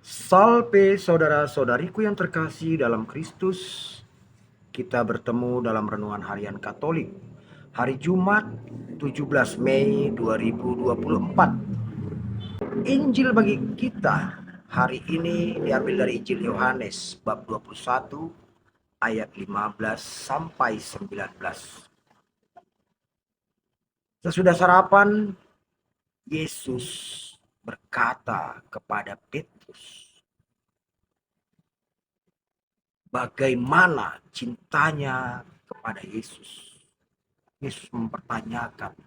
Salve saudara-saudariku yang terkasih dalam Kristus. Kita bertemu dalam renungan harian Katolik. Hari Jumat 17 Mei 2024. Injil bagi kita hari ini diambil dari Injil Yohanes bab 21 ayat 15 sampai 19. Sesudah sarapan, Yesus berkata kepada Petrus, bagaimana cintanya kepada Yesus. Yesus mempertanyakan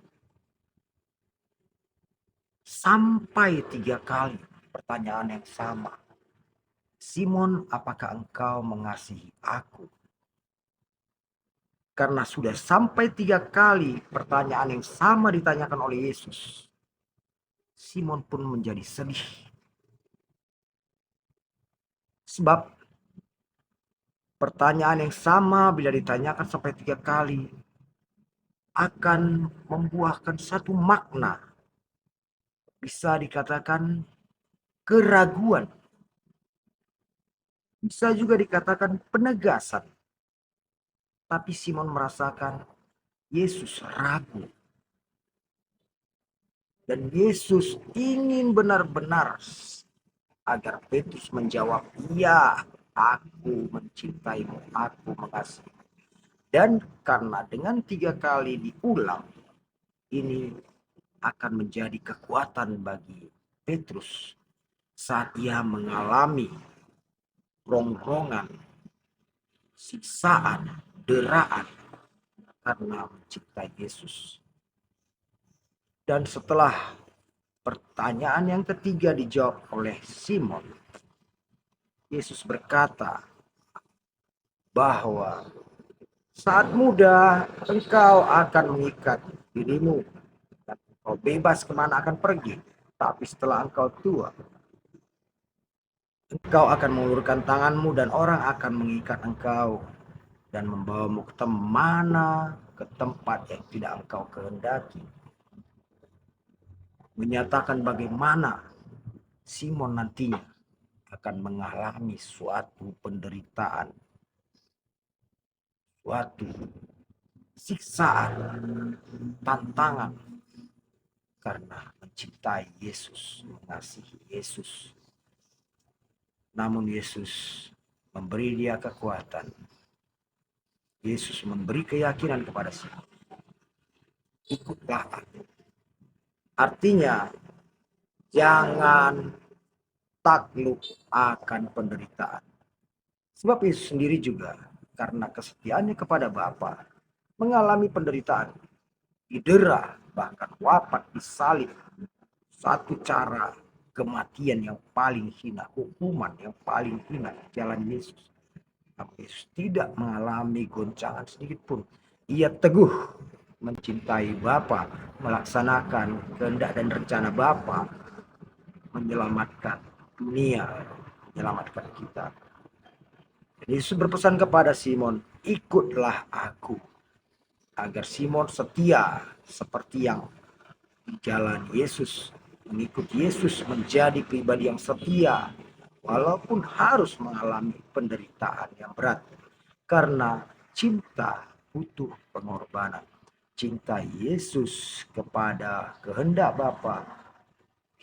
sampai 3 kali pertanyaan yang sama. Simon, apakah engkau mengasihi aku? Karena sudah sampai 3 kali pertanyaan yang sama ditanyakan oleh Yesus, Simon pun menjadi sedih. Sebab pertanyaan yang sama bila ditanyakan sampai 3 kali akan membuahkan satu makna. Bisa dikatakan keraguan. Bisa juga dikatakan penegasan. Tapi Simon merasakan Yesus ragu. Dan Yesus ingin benar-benar agar Petrus menjawab, iya, aku mencintaimu, aku mengasihi. Dan karena dengan 3 kali diulang, ini akan menjadi kekuatan bagi Petrus saat ia mengalami rongrongan, siksaan, deraan karena mencintai Yesus. Dan setelah pertanyaan yang ketiga dijawab oleh Simon, Yesus berkata bahwa saat muda engkau akan mengikat dirimu dan engkau bebas kemana akan pergi. Tapi setelah engkau tua, engkau akan mengulurkan tanganmu dan orang akan mengikat engkau dan membawamu ke tempat yang tidak engkau kehendaki. Menyatakan bagaimana Simon nantinya akan mengalami suatu penderitaan, suatu siksaan, tantangan karena mencintai Yesus, mengasihi Yesus. Namun Yesus memberi dia kekuatan. Yesus memberi keyakinan kepada Simon. Ikutlah aku. Artinya, jangan takluk akan penderitaan. Sebab Yesus sendiri juga karena kesetiaannya kepada Bapa mengalami penderitaan, didera, bahkan wafat disalib. Satu cara kematian yang paling hina, hukuman yang paling hina jalan Yesus. Tapi Yesus tidak mengalami goncangan sedikit pun. Ia teguh mencintai Bapa, melaksanakan kehendak dan rencana Bapa, menyelamatkan dunia, menyelamatkan kita. Yesus berpesan kepada Simon, ikutlah aku. Agar Simon setia seperti yang di jalan Yesus, mengikut Yesus menjadi pribadi yang setia, walaupun harus mengalami penderitaan yang berat. Karena cinta butuh pengorbanan. Cinta Yesus kepada kehendak Bapa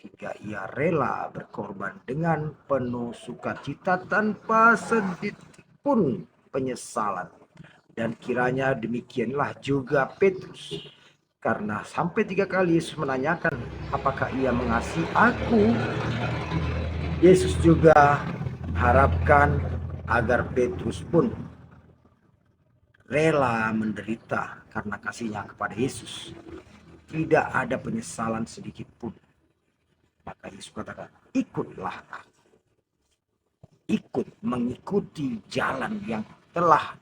hingga ia rela berkorban dengan penuh sukacita tanpa sedikit pun penyesalan. Dan kiranya demikianlah juga Petrus. Karena sampai 3 kali Yesus menanyakan apakah ia mengasihi aku, Yesus juga harapkan agar Petrus pun rela menderita karena kasihnya kepada Yesus. Tidak ada penyesalan sedikit pun. Maka Yesus katakan, ikutlah aku. Ikut mengikuti jalan yang telah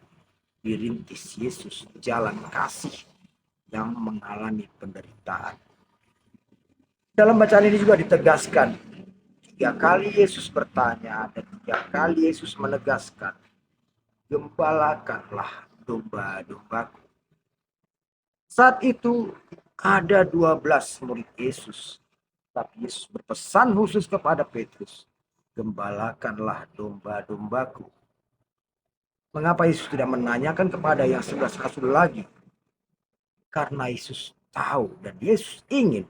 dirintis Yesus, jalan kasih yang mengalami penderitaan. Dalam bacaan ini juga ditegaskan, 3 kali Yesus bertanya dan 3 kali Yesus menegaskan, gembalakanlah domba-dombaku. Saat itu ada 12 murid Yesus. Tapi Yesus berpesan khusus kepada Petrus, gembalakanlah domba-dombaku. Mengapa Yesus tidak menanyakan kepada yang 11 rasul lagi? Karena Yesus tahu dan Yesus ingin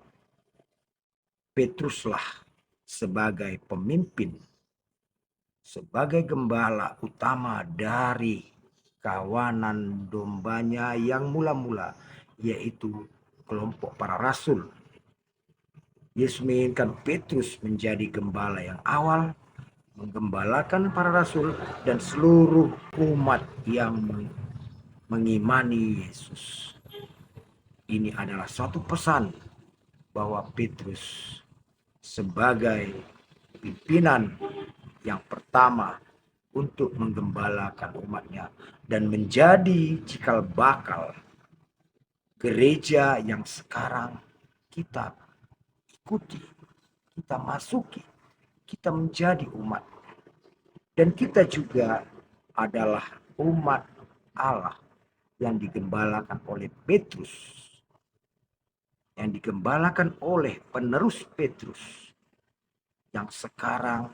Petruslah sebagai pemimpin, sebagai gembala utama dari kawanan dombanya yang mula-mula, yaitu kelompok para rasul. Yesus menginginkan Petrus menjadi gembala yang awal, menggembalakan para rasul dan seluruh umat yang mengimani Yesus. Ini adalah suatu pesan bahwa Petrus sebagai pimpinan yang pertama untuk menggembalakan umatnya dan menjadi cikal bakal gereja yang sekarang kita ikuti, kita masuki, kita menjadi umat. Dan kita juga adalah umat Allah yang digembalakan oleh Petrus, yang digembalakan oleh penerus Petrus, yang sekarang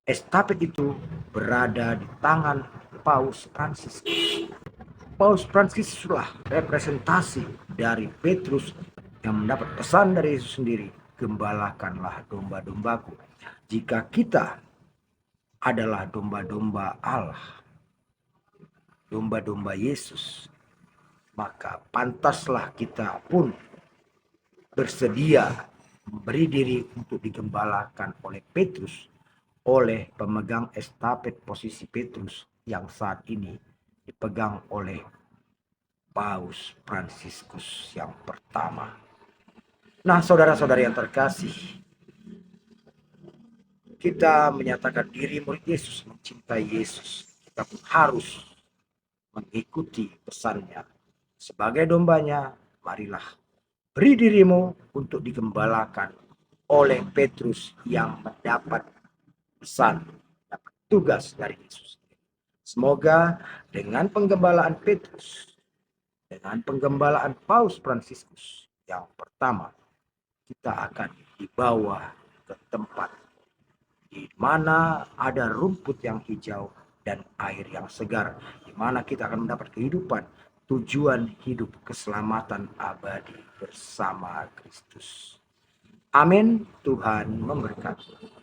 estafet itu berada di tangan Paus Fransiskus. Paus Fransiskuslah representasi dari Petrus yang mendapat pesan dari Yesus sendiri, gembalakanlah domba-dombaku. Jika kita adalah domba-domba Allah, domba-domba Yesus, maka pantaslah kita pun bersedia memberi diri untuk digembalakan oleh Petrus, oleh pemegang estafet posisi Petrus yang saat ini dipegang oleh Paus Fransiskus yang pertama. Nah, saudara-saudari yang terkasih, kita menyatakan diri murid Yesus, mencintai Yesus. Kita pun harus mengikuti pesannya. Sebagai dombanya, marilah beri dirimu untuk digembalakan oleh Petrus yang mendapat pesan, dapat tugas dari Yesus. Semoga dengan penggembalaan Petrus, dengan penggembalaan Paus Fransiskus yang pertama, kita akan dibawa ke tempat di mana ada rumput yang hijau dan air yang segar, di mana kita akan mendapat kehidupan, tujuan hidup, keselamatan abadi bersama Kristus. Amin. Tuhan memberkati.